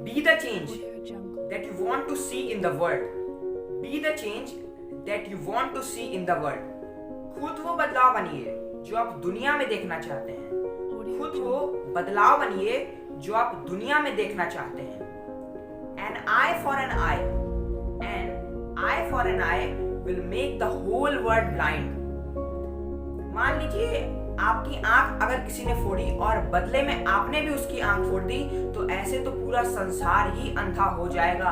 Be the change that you want to see in the world. Be the change that you want to see in the world. खुद वो बदलाव बनिए जो आप दुनिया में देखना चाहते हैं. खुद वो बदलाव बनिए जो आप दुनिया में देखना चाहते हैं. An eye for an eye, an eye for an eye will make the whole world blind. मान लीजिए आपकी आंख अगर किसी ने फोड़ी और बदले में आपने भी उसकी आंख फोड़ दी तो ऐसे तो पूरा संसार ही अंधा हो जाएगा.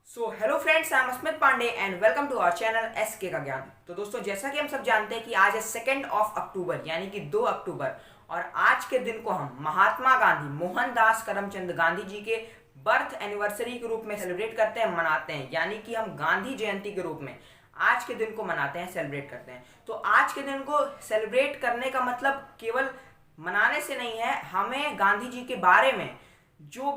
So hello friends, I am Asmit Pandey and welcome to our channel SK का ज्ञान. तो दोस्तों, जैसा कि हम सब जानते हैं कि आज है 2 अक्टूबर यानी कि 2 अक्टूबर और आज के दिन को हम महात्मा गांधी मोहनदास करमचंद गांधी जी के बर्थ एनिवर्सरी के रूप में सेलिब्रेट करते हैं, मनाते हैं. यानी कि हम गांधी जयंती के रूप में आज के दिन को मनाते हैं, सेलिब्रेट करते हैं. तो आज के दिन को सेलिब्रेट करने का मतलब केवल मनाने से नहीं है. हमें गांधी जी के बारे में जो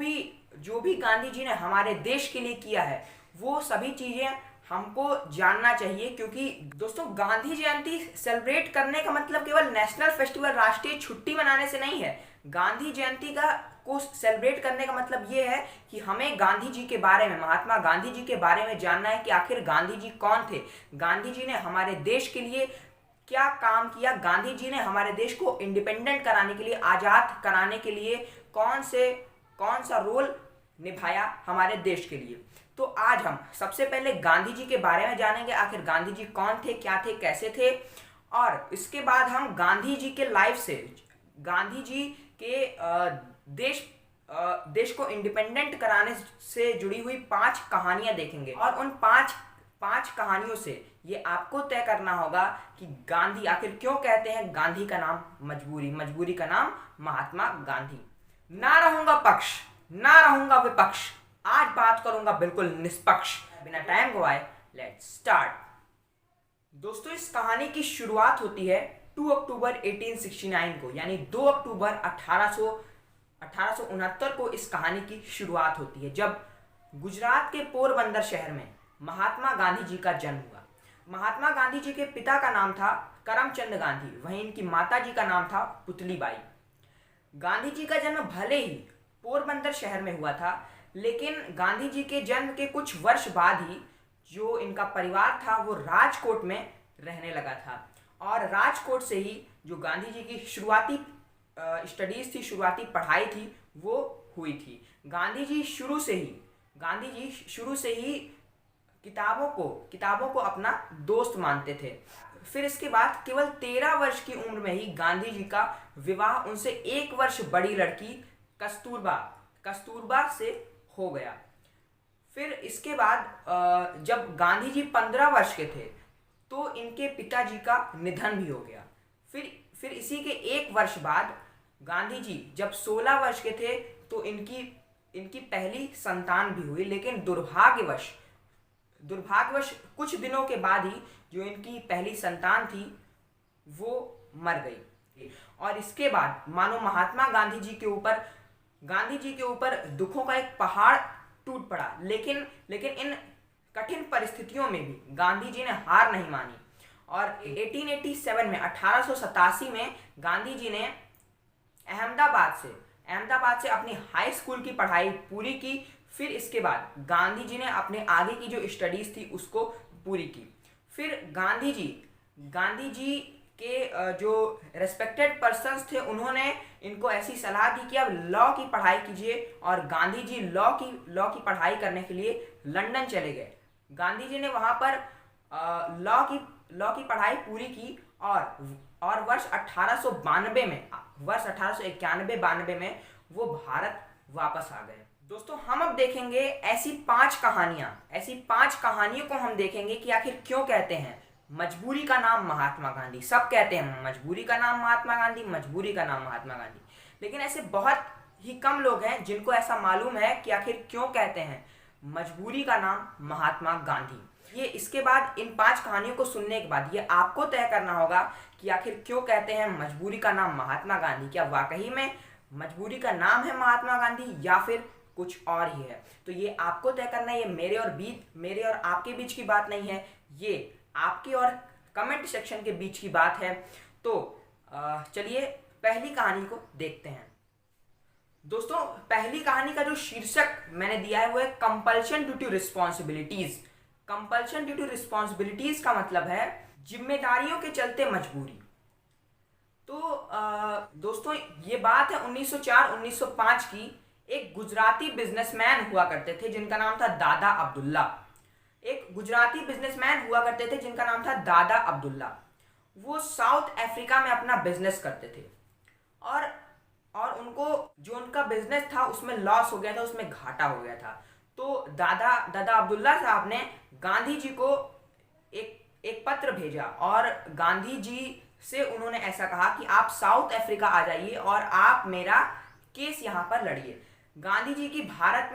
भी गांधी जी ने हमारे देश के लिए किया है वो सभी चीज़ें हमको जानना चाहिए. क्योंकि दोस्तों, गांधी जयंती सेलिब्रेट करने का मतलब केवल नेशनल फेस्टिवल, राष्ट्रीय छुट्टी मनाने से नहीं है. गांधी जयंती को सेलिब्रेट करने का मतलब ये है कि हमें गांधी जी के बारे में, महात्मा गांधी जी के बारे में जानना है कि आखिर गांधी जी कौन थे. गांधी जी ने हमारे देश के लिए क्या काम किया. गांधी जी ने हमारे देश को इंडिपेंडेंट कराने के लिए, आज़ाद कराने के लिए कौन सा रोल निभाया हमारे देश के लिए. तो आज हम सबसे पहले गांधी जी के बारे में जानेंगे. आखिर गांधी जी कौन थे, क्या थे, कैसे थे. और इसके बाद हम गांधी जी के लाइफ से, गांधी जी के देश को इंडिपेंडेंट कराने से जुड़ी हुई 5 कहानियां देखेंगे. और उन पांच कहानियों से ये आपको तय करना होगा कि गांधी आखिर क्यों कहते हैं गांधी का नाम मजबूरी, मजबूरी का नाम महात्मा गांधी. ना रहूंगा पक्ष, ना रहूंगा विपक्ष, आज बात करूंगा बिल्कुल निष्पक्ष. बिना टाइम गवाए लेट्स स्टार्ट. दोस्तों, इस कहानी की शुरुआत होती है 2 अक्टूबर 1869 को, यानी 2 अक्टूबर 1869 को इस कहानी की शुरुआत होती है, जब गुजरात के पोरबंदर शहर में महात्मा गांधी जी का जन्म हुआ. महात्मा गांधी जी के पिता का नाम था करमचंद गांधी, वहीं इनकी माता जी का नाम था पुतलीबाई. गांधी जी का जन्म भले ही पोरबंदर शहर में हुआ था, लेकिन गांधी जी के जन्म के कुछ वर्ष बाद ही जो इनका परिवार था वो राजकोट में रहने लगा था. और राजकोट से ही जो गांधी जी की शुरुआती स्टडीज़ थी, शुरुआती पढ़ाई थी, वो हुई थी. गांधी जी शुरू से ही किताबों को अपना दोस्त मानते थे. फिर इसके बाद केवल 13 वर्ष की उम्र में ही गांधी जी का विवाह उनसे 1 वर्ष बड़ी लड़की कस्तूरबा से हो गया. फिर इसके बाद जब गांधी जी 15 वर्ष के थे तो इनके पिताजी का निधन भी हो गया. फिर इसी के 1 वर्ष बाद गांधी जी जब 16 वर्ष के थे तो इनकी पहली संतान भी हुई. लेकिन दुर्भाग्यवश कुछ दिनों के बाद ही जो इनकी पहली संतान थी वो मर गई. और इसके बाद मानो महात्मा गांधी जी के ऊपर दुखों का एक पहाड़ टूट पड़ा. लेकिन इन कठिन परिस्थितियों में भी गांधी जी ने हार नहीं मानी. और 1887 में गांधी जी ने अहमदाबाद से अपनी हाई स्कूल की पढ़ाई पूरी की. फिर इसके बाद गांधी जी ने अपने आगे की जो स्टडीज़ थी उसको पूरी की. फिर गांधी जी के जो रेस्पेक्टेड पर्सन्स थे उन्होंने इनको ऐसी सलाह दी कि आप लॉ की पढ़ाई कीजिए. और गांधी जी लॉ की पढ़ाई करने के लिए लंदन चले गए. गांधी जी ने वहाँ पर लॉ की पढ़ाई पूरी की और वर्ष 1891 में वो भारत वापस आ गए. दोस्तों, हम अब देखेंगे ऐसी 5 कहानियों को हम देखेंगे कि आखिर क्यों कहते हैं मजबूरी का नाम महात्मा गांधी. सब कहते हैं मजबूरी का नाम महात्मा गांधी, मजबूरी का नाम महात्मा गांधी. लेकिन ऐसे बहुत ही कम लोग हैं जिनको ऐसा मालूम है कि आखिर क्यों कहते हैं मजबूरी का नाम महात्मा गांधी. ये इसके बाद इन 5 कहानियों को सुनने के बाद ये आपको तय करना होगा कि आखिर क्यों कहते हैं मजबूरी का नाम महात्मा गांधी. क्या वाकई में मजबूरी का नाम है महात्मा गांधी या फिर कुछ और ही है. तो ये आपको तय करना है. ये मेरे और आपके बीच की बात नहीं है, ये आपके और कमेंट सेक्शन के बीच की बात है. तो चलिए पहली कहानी को देखते हैं. दोस्तों पहली कहानी का जो शीर्षक मैंने दिया है वो है compulsion due to responsibilities. Compulsion due to responsibilities का मतलब है जिम्मेदारियों के चलते मजबूरी। तो दोस्तों ये बात है 1904-1905 की। एक गुजराती बिजनेसमैन हुआ करते थे जिनका नाम था दादा अब्दुल्ला। एक गुजराती बिजनेसमैन हुआ करते थे जिनका नाम था दादा अब्दुल्ला। वो साउथ अफ्रीका में अपना बिजनेस करते थे और उनको जो उनका बिजनेस था उसमें लॉस हो गया था, उसमें घाटा हो गया था। तो दादा अब्दुल्ला साहब ने गांधी जी को एक पत्र भेजा और गांधी जी से उन्होंने ऐसा कहा कि आप साउथ अफ्रीका आ जाइए और आप मेरा केस यहाँ पर लड़िए। गांधी जी की भारत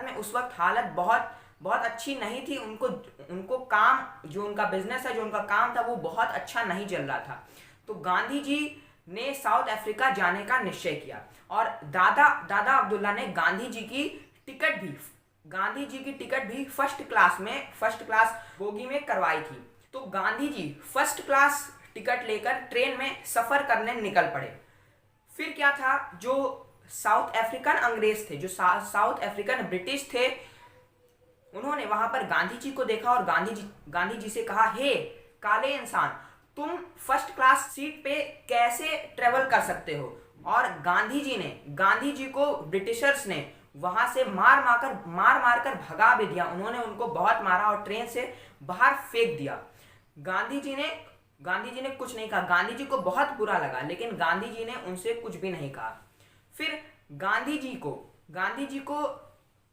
में उस वक्त हालत बहुत बहुत अच्छी नहीं थी। उनको काम, जो उनका बिजनेस है, जो उनका काम था, वो बहुत अच्छा नहीं चल रहा था। तो गांधी जी ने साउथ अफ्रीका जाने का निश्चय किया और दादा अब्दुल्ला ने गांधी जी की टिकट भी फर्स्ट क्लास बोगी में करवाई थी। तो Gandhi ji first class ticket लेकर ट्रेन में सफर करने निकल पड़े। फिर क्या था, जो साउथ अफ्रीकन अंग्रेज थे, जो साउथ अफ्रीकन ब्रिटिश थे, उन्होंने वहां पर गांधी जी को देखा और गांधी जी से कहा, हे काले इंसान, तुम फर्स्ट क्लास सीट पे कैसे ट्रेवल कर सकते हो। और गांधी जी को ब्रिटिशर्स ने वहां से मार मार कर भगा भी दिया। उन्होंने उनको बहुत मारा और ट्रेन से बाहर फेंक दिया। गांधी जी ने कुछ नहीं कहा। गांधी जी को बहुत बुरा लगा, लेकिन गांधी जी ने उनसे कुछ भी नहीं कहा। फिर गांधी जी को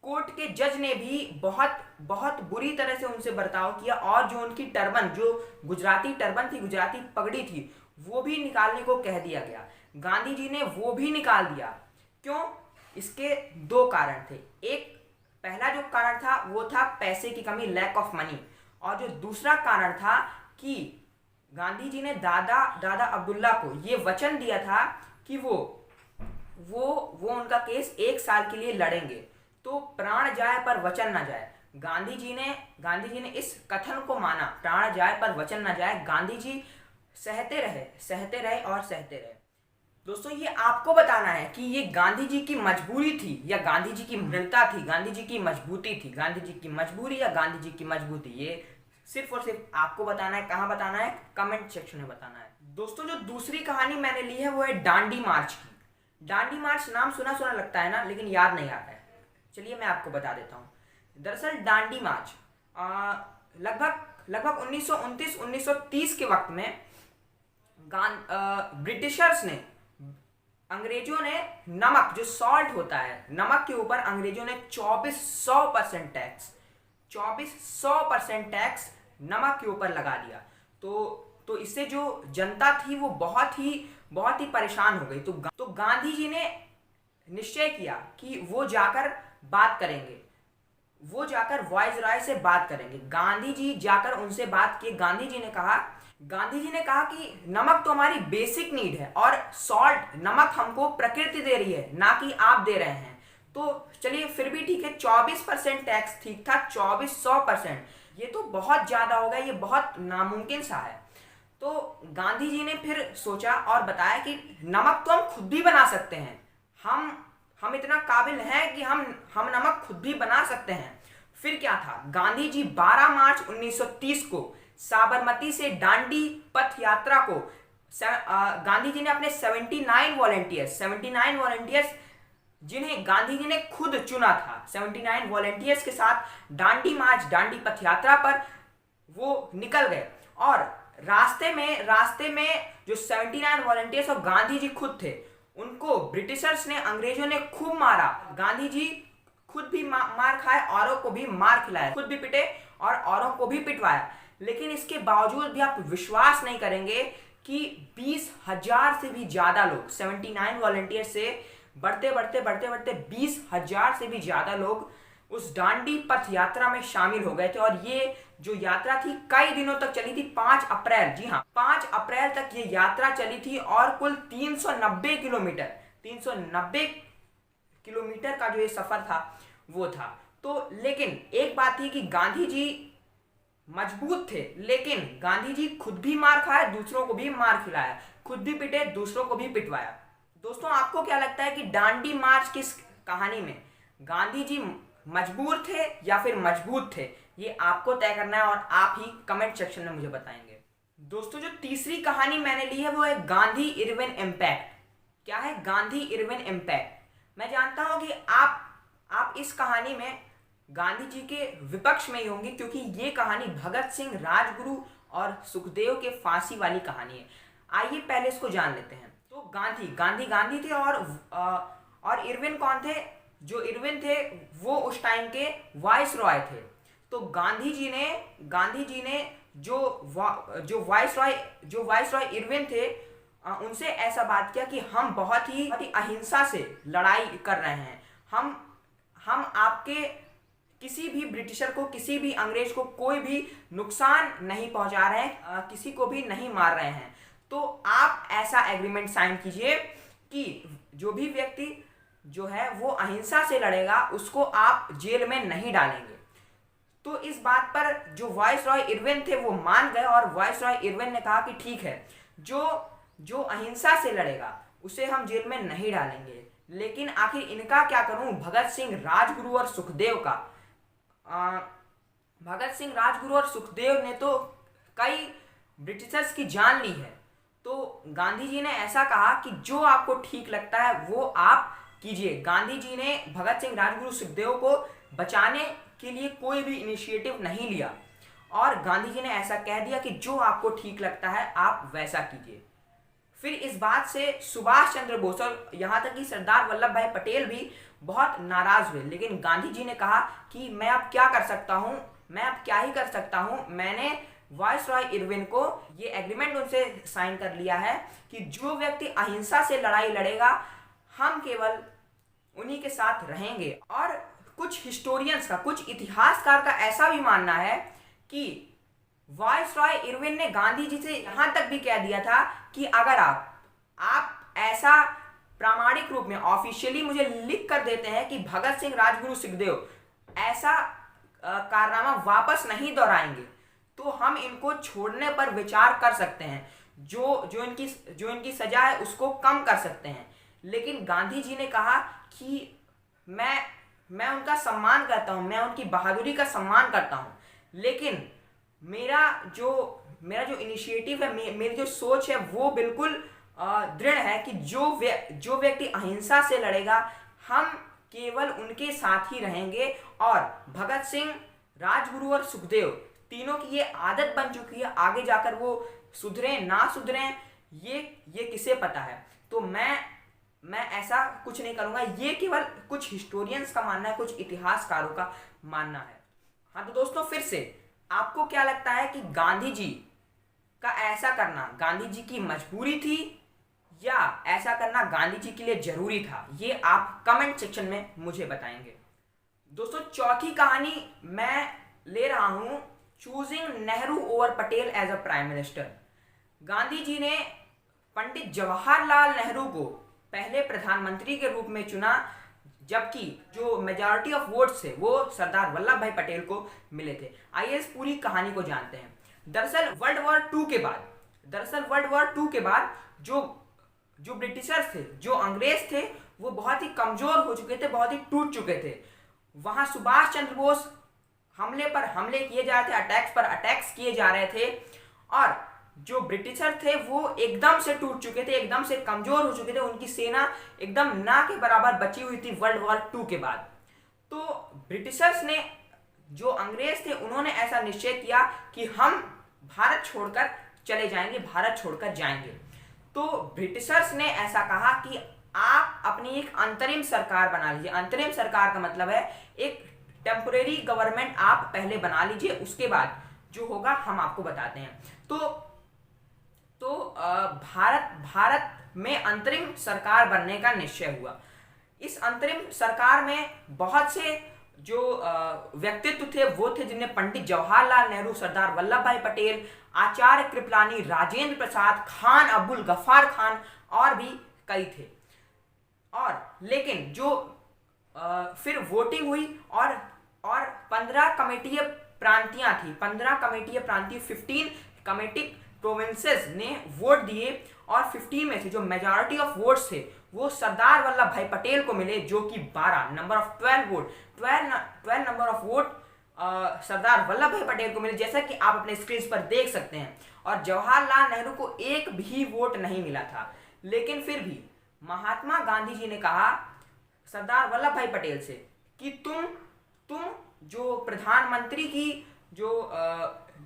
कोर्ट के जज ने भी बहुत बहुत बुरी तरह से उनसे बर्ताव किया और जो उनकी टर्बन, जो गुजराती टर्बन थी, गुजराती पगड़ी थी, वो भी निकालने को कह दिया गया। गांधी जी ने वो भी निकाल दिया। क्यों? इसके दो कारण थे। पहला जो कारण था वो था पैसे की कमी, लैक ऑफ मनी। और जो दूसरा कारण था कि गांधी जी ने दादा अब्दुल्ला को ये वचन दिया था कि वो उनका केस 1 साल के लिए लड़ेंगे, तो प्राण जाए पर वचन न जाए। गांधी जी ने इस कथन को माना, प्राण जाए पर वचन न जाए। गांधी जी सहते रहे। दोस्तों ये आपको बताना है कि ये गांधी जी की मजबूरी थी या गांधी जी की दृढ़ता थी, गांधी जी की मजबूती थी, गांधी जी की मजबूरी या गांधी जी की मजबूती, ये सिर्फ और सिर्फ आपको बताना है। कहाँ बताना है? कमेंट सेक्शन में बताना है। दोस्तों जो दूसरी कहानी मैंने ली है वो है दांडी मार्च की। दांडी मार्च नाम सुना लगता है ना, लेकिन याद नहीं आता है। चलिए मैं आपको बता देता हूँ। दरअसल दांडी मार्च लगभग 1929-1930 के वक्त में ब्रिटिशर्स ने, अंग्रेजों ने नमक, जो सॉल्ट होता है, नमक के ऊपर अंग्रेजों ने 2400% टैक्स नमक के ऊपर लगा दिया। तो इससे जो जनता थी वो बहुत ही परेशान हो गई। तो गांधी जी ने निश्चय किया कि वो जाकर वाइसराय से बात करेंगे। गांधी जी जाकर उनसे बात की। गांधी जी ने कहा कि नमक तो हमारी बेसिक नीड है और नमक हमको प्रकृति दे रही है, ना कि आप दे रहे हैं। तो चलिए फिर भी ठीक है, 24% टैक्स ठीक था, 2400%, ये तो बहुत ज्यादा हो गया, ये बहुत नामुमकिन सा है। तो गांधी जी ने फिर सोचा और बताया कि नमक तो हम खुद भी बना सकते हैं, हम इतना काबिल हैं कि हम नमक खुद भी बना सकते हैं। फिर क्या था, गांधी जी 12 मार्च 1930 को साबरमती से दांडी पथ यात्रा को गांधी जी ने अपने 79 वॉलंटियर्स जिन्हें गांधी जी ने खुद चुना था, 79 वॉलंटियर्स के साथ दांडी पथ यात्रा पर वो निकल गए। और रास्ते में जो 79 वॉलंटियर्स और गांधी जी खुद थे, उनको ब्रिटिशर्स ने, अंग्रेजों ने खूब मारा। गांधी जी खुद भी मार खाए, औरों को भी मार खिलाया, खुद भी पिटे और औरों को भी पिटवाया। लेकिन इसके बावजूद भी आप विश्वास नहीं करेंगे कि 20,000 से भी ज्यादा लोग, 79 वॉलंटियर से बढ़ते 20,000 से भी ज्यादा लोग उस दांडी पथ यात्रा में शामिल हो गए थे। और ये जो यात्रा थी कई दिनों तक चली थी। 5 अप्रैल, जी हाँ, 5 अप्रैल तक ये यात्रा चली थी और कुल 390 किलोमीटर का जो ये सफर था वो था। तो लेकिन एक बात थी कि गांधी जी मजबूत थे, लेकिन गांधी जी खुद भी मार खाए, दूसरों को भी मार खिलाया, खुद भी पिटे, दूसरों को भी पिटवाया। दोस्तों, आपको क्या लगता है कि दांडी मार्च किस कहानी में गांधी जी मजबूर थे या फिर मजबूत थे? ये आपको तय करना है और आप ही कमेंट सेक्शन में मुझे बताएंगे। दोस्तों, जो तीसरी कहानी मैंने ली है वो है गांधी इरविन इम्पैक्ट। क्या है गांधी इरविन इम्पैक्ट? मैं जानता हूं कि आप इस कहानी में गांधी जी के विपक्ष में ही होंगे, क्योंकि ये कहानी भगत सिंह, राजगुरु और सुखदेव के फांसी वाली कहानी है। आइए पहले इसको जान लेते हैं। तो गांधी थे और इरविन कौन थे? जो इरविन थे वो उस टाइम के वाइस रॉय थे। तो गांधी जी ने जो वाइस रॉय इरविन थे, उनसे ऐसा बात किया कि हम बहुत ही अहिंसा से लड़ाई कर रहे हैं। हम आपके किसी भी ब्रिटिशर को, किसी भी अंग्रेज को कोई भी नुकसान नहीं पहुंचा रहे हैं, किसी को भी नहीं मार रहे हैं। तो आप ऐसा एग्रीमेंट साइन कीजिए कि जो भी व्यक्ति जो है वो अहिंसा से लड़ेगा उसको आप जेल में नहीं डालेंगे। तो इस बात पर जो वाइसरॉय इरविन थे वो मान गए और वाइसरॉय इरविन ने कहा कि ठीक है, जो अहिंसा से लड़ेगा उसे हम जेल में नहीं डालेंगे। लेकिन आखिर इनका क्या करूं? भगत सिंह, राजगुरु और सुखदेव ने तो कई ब्रिटिशर्स की जान ली है। तो गांधी जी ने ऐसा कहा कि जो आपको ठीक लगता है वो आप कीजिए। गांधी जी ने भगत सिंह, राजगुरु, सुखदेव को बचाने के लिए कोई भी इनिशिएटिव नहीं लिया और गांधी जी ने ऐसा कह दिया कि जो आपको ठीक लगता है आप वैसा कीजिए। फिर इस बात से सुभाष चंद्र बोस और यहाँ तक कि सरदार वल्लभ भाई पटेल भी बहुत नाराज हुए। लेकिन गांधी जी ने कहा कि मैं अब क्या ही कर सकता हूँ। मैंने वाइसरॉय इरविन को ये एग्रीमेंट उनसे साइन कर लिया है कि जो व्यक्ति अहिंसा से लड़ाई लड़ेगा हम केवल उन्हीं के साथ रहेंगे। और कुछ हिस्टोरियंस का, कुछ इतिहासकार का ऐसा भी मानना है कि वाइसरॉय इरविन ने गांधी जी से यहां तक भी कह दिया था कि अगर आप ऐसा प्रामाणिक रूप में ऑफिशियली मुझे लिख कर देते हैं कि भगत सिंह, राजगुरु, सुखदेव ऐसा कारनामा वापस नहीं दोहराएंगे तो हम इनको छोड़ने पर विचार कर सकते हैं, जो इनकी सजा है उसको कम कर सकते हैं। लेकिन गांधी जी ने कहा कि मैं उनका सम्मान करता हूं, मैं उनकी बहादुरी का सम्मान करता हूं, लेकिन मेरा जो इनिशिएटिव है, मेरी जो सोच है वो बिल्कुल दृढ़ है कि जो व्यक्ति अहिंसा से लड़ेगा हम केवल उनके साथ ही रहेंगे। और भगत सिंह, राजगुरु और सुखदेव तीनों की ये आदत बन चुकी है, आगे जाकर वो सुधरे ना सुधरे ये किसे पता है। तो मैं ऐसा कुछ नहीं करूंगा। ये केवल कुछ हिस्टोरियंस का मानना है, कुछ इतिहासकारों का मानना है। हाँ, तो दोस्तों फिर से आपको क्या लगता है कि गांधी जी का ऐसा करना गांधी जी की मजबूरी थी या ऐसा करना गांधी जी के लिए जरूरी था? ये आप कमेंट सेक्शन में मुझे बताएंगे। दोस्तों, चौथी कहानी मैं ले रहा हूं choosing Nehru over Patel as a prime minister. Gandhi ji ने पंडित जवाहरलाल नेहरू को पहले प्रधानमंत्री के रूप में चुना, जबकि जो मेजॉरिटी ऑफ वोट्स थे वो सरदार वल्लभ भाई पटेल को मिले थे। आइए इस पूरी कहानी को जानते हैं। दरअसल वर्ल्ड वॉर टू के बाद जो ब्रिटिशर्स थे, जो अंग्रेज थे, वो बहुत ही कमजोर हो चुके थे, बहुत ही टूट चुके थे। वहां सुभाष चंद्र बोस हमले किए जा रहे थे, अटैक्स किए जा रहे थे और जो ब्रिटिशर थे वो एकदम से टूट चुके थे, एकदम से कमजोर हो चुके थे। उनकी सेना एकदम ना के बराबर बची हुई थी वर्ल्ड वॉर 2 के बाद। तो ब्रिटिशर्स ने, जो अंग्रेज थे, उन्होंने ऐसा निश्चय किया कि हम भारत छोड़कर चले जाएंगे, भारत छोड़कर जाएंगे। तो ब्रिटिशर्स ने ऐसा कहा कि आप अपनी एक अंतरिम सरकार बना लीजिए। अंतरिम सरकार का मतलब है एक टेम्परेरी गवर्नमेंट आप पहले बना लीजिए, उसके बाद जो होगा हम आपको बताते हैं। तो भारत में अंतरिम सरकार बनने का निश्चय हुआ। इस अंतरिम सरकार में बहुत से जो व्यक्तित्व थे वो थे जिनमें पंडित जवाहरलाल नेहरू, सरदार वल्लभ भाई पटेल, आचार्य कृपलानी, राजेंद्र प्रसाद, खान अब्दुल गफ्फार खान और भी कई थे। और लेकिन जो फिर वोटिंग हुई और 15 कमेटीय प्रांतियां थी, 15 कमेटीय प्रांतीय, 15 प्रोविंसेस ने वोट दिए और 15 में से जो मेजॉरिटी ऑफ वोट्स थे वो सरदार वल्लभ भाई पटेल को मिले, जो कि 12 number of 12 number of vote Sardar Vallabhbhai Patel को मिले, जैसा कि आप अपने स्क्रीन पर देख सकते हैं। और जवाहरलाल नेहरू को एक भी वोट नहीं मिला था। लेकिन फिर भी महात्मा गांधी जी ने कहा सरदार वल्लभ भाई पटेल से कि तुम जो प्रधानमंत्री की जो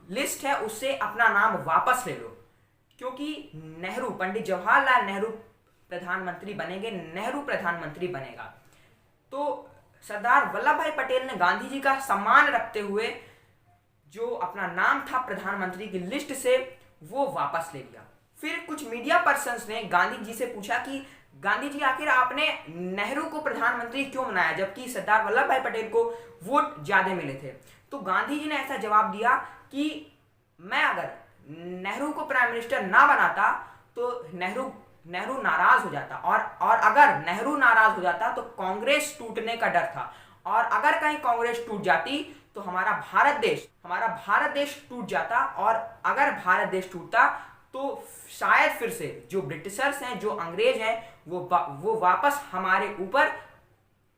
लिस्ट है उससे अपना नाम वापस ले लो, क्योंकि नेहरू, पंडित जवाहरलाल नेहरू प्रधानमंत्री बनेंगे, नेहरू प्रधानमंत्री बनेगा। तो सरदार वल्लभ भाई पटेल ने गांधी जी का सम्मान रखते हुए जो अपना नाम था प्रधानमंत्री की लिस्ट से वो वापस ले लिया। फिर कुछ मीडिया पर्सन्स ने गांधी जी से पूछा कि गांधी जी आखिर आपने नेहरू को प्रधानमंत्री क्यों बनाया जबकि सरदार वल्लभ भाई पटेल को वोट ज्यादा मिले थे। तो गांधी जी ने ऐसा जवाब दिया कि मैं अगर नेहरू को प्राइम मिनिस्टर ना बनाता तो नेहरू नाराज हो जाता, और अगर नेहरू नाराज हो जाता तो कांग्रेस टूटने का डर था, और अगर कहीं कांग्रेस टूट जाती तो हमारा भारत देश टूट जाता, और अगर भारत देश टूटता तो शायद फिर से जो ब्रिटिशर्स हैं, जो अंग्रेज हैं, वो वापस हमारे ऊपर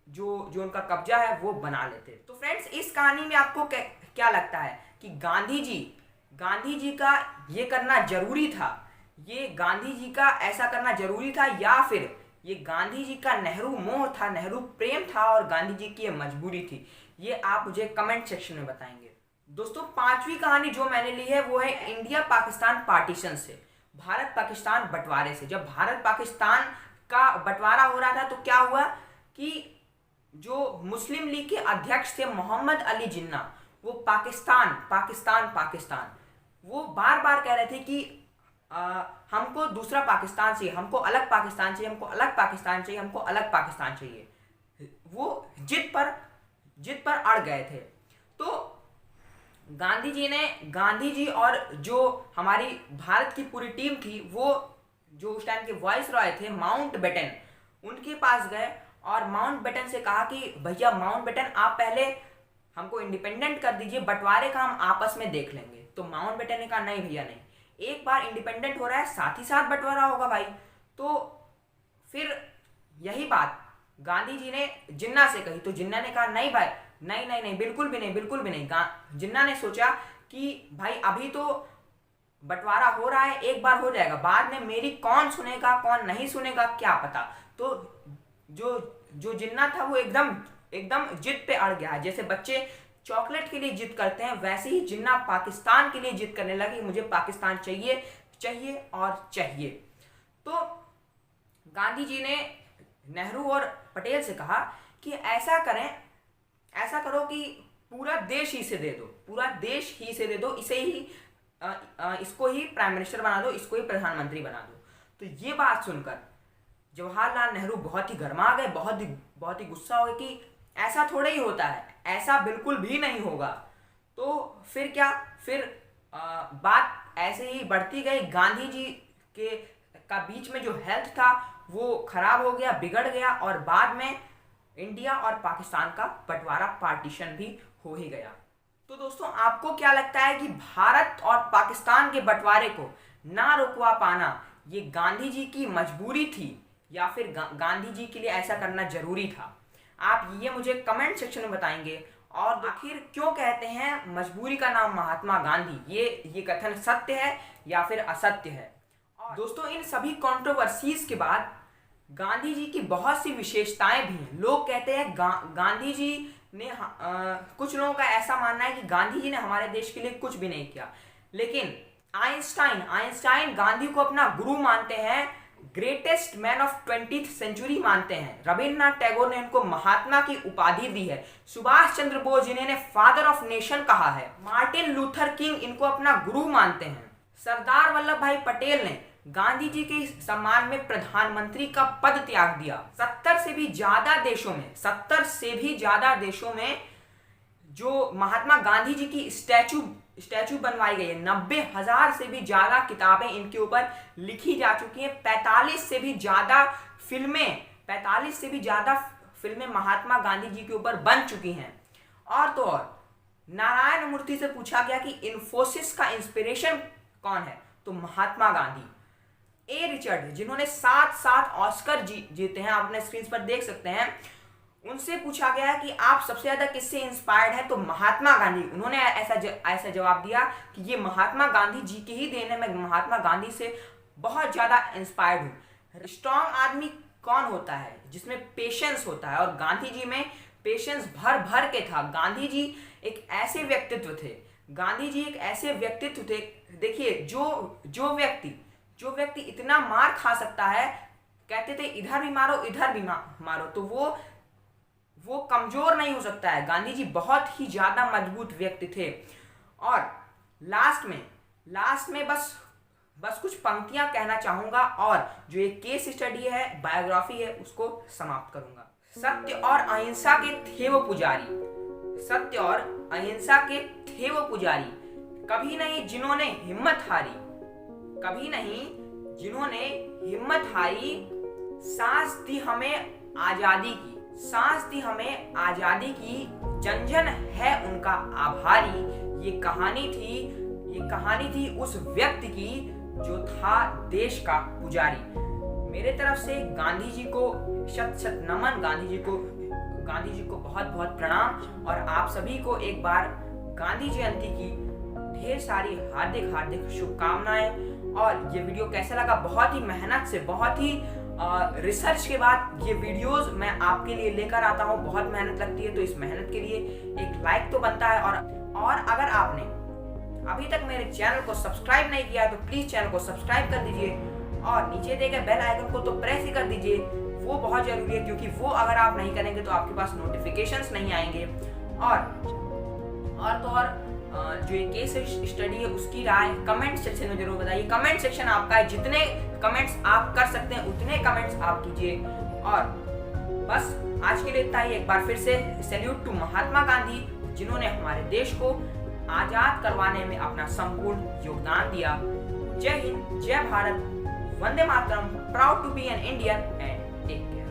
जो उनका कब्जा है वो बना लेते। तो फ्रेंड्स, इस कहानी में आपको क्या लगता है कि गांधी जी का ये करना जरूरी था, ये गांधी जी का ऐसा करना जरूरी था, या फिर ये गांधी जी का नेहरू मोह था, नेहरू प्रेम था और गांधी जी की ये मजबूरी थी? ये आप मुझे कमेंट सेक्शन में बताएंगे। दोस्तों, पांचवी कहानी जो मैंने ली है वो है इंडिया पाकिस्तान पार्टीशन से, भारत पाकिस्तान बंटवारे से। जब भारत पाकिस्तान का बंटवारा हो रहा था तो क्या हुआ कि जो मुस्लिम लीग के अध्यक्ष थे मोहम्मद अली जिन्ना, वो पाकिस्तान वो बार बार कह रहे थे कि हमको दूसरा पाकिस्तान चाहिए, हमको अलग पाकिस्तान चाहिए, हमको अलग पाकिस्तान चाहिए, हमको अलग पाकिस्तान चाहिए। वो जिद पर अड़ गए थे। तो गांधी जी और जो हमारी भारत की पूरी टीम थी, वो जो उस टाइम के वाइस रॉय थे माउंटबेटन, उनके पास गए और माउंटबेटन से कहा कि भैया माउंटबेटन, आप पहले हमको इंडिपेंडेंट कर दीजिए, बंटवारे का हम आपस में देख लेंगे। तो माउंटबेटन ने कहा नहीं भैया नहीं, एक बार इंडिपेंडेंट हो रहा है साथ ही साथ बंटवारा होगा भाई। तो फिर यही बात गांधी जी ने जिन्ना से कही, तो जिन्ना ने कहा नहीं भाई, नहीं, बिल्कुल भी नहीं। जिन्ना ने सोचा कि भाई अभी तो बंटवारा हो रहा है, एक बार हो जाएगा, बाद में मेरी कौन सुनेगा कौन नहीं सुनेगा क्या पता। तो जो जिन्ना था वो एकदम जिद पे अड़ गया। जैसे बच्चे चॉकलेट के लिए जिद करते हैं, वैसे ही जिन्ना पाकिस्तान के लिए जिद करने लगी, मुझे पाकिस्तान चाहिए और चाहिए। तो गांधी जी ने नेहरू और पटेल से कहा कि ऐसा करो कि पूरा देश ही से दे दो, इसको ही प्राइम मिनिस्टर बना दो, इसको ही प्रधानमंत्री बना दो। तो ये बात सुनकर जवाहरलाल नेहरू बहुत ही गर्मा गए, बहुत ही गुस्सा हो गए कि ऐसा थोड़ा ही होता है, ऐसा बिल्कुल भी नहीं होगा। तो फिर क्या, बात ऐसे ही बढ़ती गई। गांधी जी का बीच में जो हेल्थ था वो खराब हो गया, बिगड़ गया, और बाद में इंडिया और पाकिस्तान का बंटवारा, पार्टीशन भी हो ही गया। तो दोस्तों, आपको क्या लगता है कि भारत और पाकिस्तान के बंटवारे को ना रुकवा पाना ये गांधी जी की मजबूरी थी, या फिर गांधी जी के लिए ऐसा करना जरूरी था? आप ये मुझे कमेंट सेक्शन में बताएंगे। और आखिर क्यों कहते हैं मजबूरी का नाम महात्मा गांधी? ये कथन सत्य है या फिर असत्य है? और दोस्तों, इन सभी कंट्रोवर्सीज के बाद गांधी जी की बहुत सी विशेषताएं भी हैं। लोग कहते हैं गांधी जी ने कुछ लोगों का ऐसा मानना है कि गांधी जी ने हमारे देश के लिए कुछ भी नहीं किया। लेकिन आइंस्टाइन गांधी को अपना गुरु मानते हैं, greatest man of 20th century मानते हैं। रविन्द्रनाथ टैगोर ने इनको महात्मा की उपाधि दी है। सुभाष चंद्र बोस जिन्हें ने फादर ऑफ नेशन कहा है। मार्टिन लूथर किंग इनको अपना गुरु मानते हैं। सरदार वल्लभ भाई पटेल ने गांधी जी के सम्मान में प्रधानमंत्री का पद त्याग दिया। 70 से भी ज्यादा देशों में जो महात्मा गांधी जी की स्टैचू बनवाई गई है। 90,000 से भी ज्यादा किताबें इनके ऊपर लिखी जा चुकी हैं। 45 से भी ज्यादा फिल्में महात्मा गांधी जी के ऊपर बन चुकी हैं। और नारायण मूर्ति से पूछा गया कि इन्फोसिस का इंस्पिरेशन कौन है, तो महात्मा गांधी। ए रिचर्ड, जिन्होंने 7 ऑस्कर जीते हैं, आप अपने स्क्रीन पर देख सकते हैं, उनसे पूछा गया कि आप सबसे ज्यादा किससे इंस्पायर्ड हैं, तो महात्मा गांधी। उन्होंने ऐसा जवाब दिया कि ये महात्मा गांधी जी की ही देन है, मैं महात्मा गांधी से बहुत ज्यादा इंस्पायर्ड हूँ। स्ट्रॉन्ग आदमी कौन होता है? जिसमें पेशेंस होता है, और गांधी जी में पेशेंस भर भर के था। गांधी जी एक ऐसे व्यक्तित्व थे, गांधी जी एक ऐसे व्यक्तित्व थे, देखिए जो व्यक्ति इतना मार खा सकता है, कहते थे इधर भी मारो इधर भी मारो, तो वो कमजोर नहीं हो सकता है। गांधी जी बहुत ही ज्यादा मजबूत व्यक्ति थे। और लास्ट में बस कुछ पंक्तियां कहना चाहूंगा, और जो एक केस स्टडी है, बायोग्राफी है, उसको समाप्त करूंगा। सत्य और अहिंसा के थे वो पुजारी, सत्य और अहिंसा के थे वो पुजारी, कभी नहीं जिन्होंने हिम्मत हारी, कभी नहीं जिन्होंने हिम्मत हारी, सांस दी हमें आजादी की, सांस दी हमें आजादी की, जन जन है उनका आभारी। ये कहानी थी उस व्यक्ति की जो था देश का पुजारी। मेरे तरफ से गांधी जी को शत नमन, गांधी जी को बहुत बहुत प्रणाम, और आप सभी को एक बार गांधी जयंती की ढेर सारी हार्दिक शुभकामनाएं। और ये वीडियो कैसा लगा? बहुत ही मेहनत से, बहुत ही रिसर्च के बाद ये वीडियोस मैं आपके लिए लेकर आता हूँ। बहुत मेहनत लगती है, तो इस मेहनत के लिए एक लाइक तो बनता है। और अगर आपने अभी तक मेरे चैनल को सब्सक्राइब नहीं किया तो प्लीज चैनल को सब्सक्राइब कर दीजिए, और नीचे दिए गए बेल आइकन को तो प्रेस ही कर दीजिए। वो बहुत जरूरी है, क्योंकि वो अगर आप नहीं करेंगे तो आपके पास नोटिफिकेशंस नहीं आएंगे। और जो ये केस स्टडी है उसकी राय कमेंट सेक्शन में जरूर बताइए। कमेंट सेक्शन आपका है, जितने कमेंट्स आप कर सकते हैं उतने कमेंट्स आप कीजिए। और बस आज के लिए इतना ही। एक बार फिर से सैल्यूट टू महात्मा गांधी, जिन्होंने हमारे देश को आजाद करवाने में अपना संपूर्ण योगदान दिया। जय हिंद, जय Bharat, Vande Mataram, proud to be an Indian, and take care.